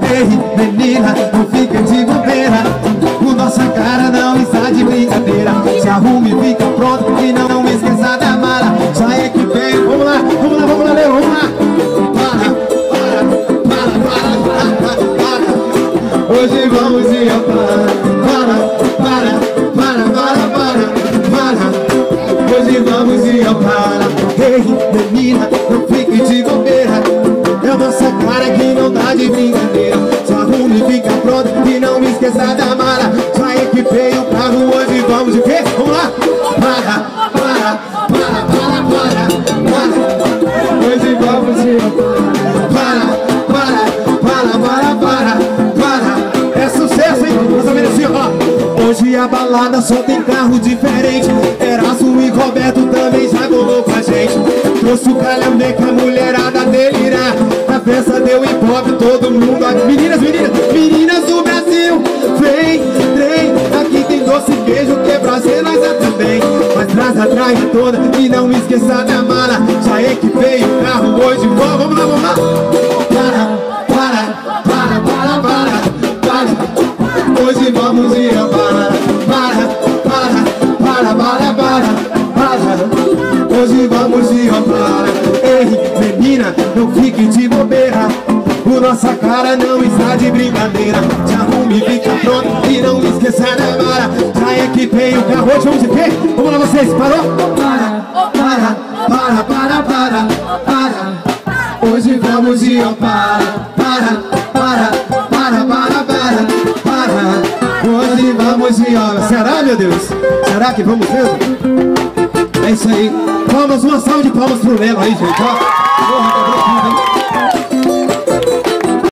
Ei, menina, não fica de bobeira. O nossa cara não está de brincadeira. Se arrume e fica pronto e não esqueça da mala. Já é que vem, vamos lá, Leo, vamos lá. Para. Hoje vamos ir a para. Hoje vamos ir a para. Ei, menina, não fique de bobeira. É a nossa cara que não dá de brincadeira. Se arrume e fica pronto e não esqueça da mala. Já equipei o carro, hoje vamos de quê? Vamos lá! Para. Hoje vamos de para. É sucesso, hein? Nossa merecia, ó. Hoje a balada só tem carro diferente. Eraço e Roberto também já colou com a gente. Trouxe o calhambeque, a mulherada delirar. A festa deu hip hop, todo mundo aqui. Meninas do Brasil, vem, aqui tem doce, queijo, quebra-se, nós também. Mas traz a traia toda e não esqueça da mala. Já equipei o carro, hoje vamos lá. Para. Hoje vamos ir a para. Hoje vamos ir a para. Ei, menina, não fique de bobeira. O nossa cara não está de brincadeira. Se arrume, fica pronto e não esqueça da mala. Já equipei o carro, hoje vamos de quê? Vamos lá vocês, parou? Para. Hoje vamos ir a para. Hoje vamos ir a... Será, meu Deus? Será que vamos mesmo? É isso aí. Palmas, uma salva de palmas pro Lelo aí, gente, ó. Porra, tá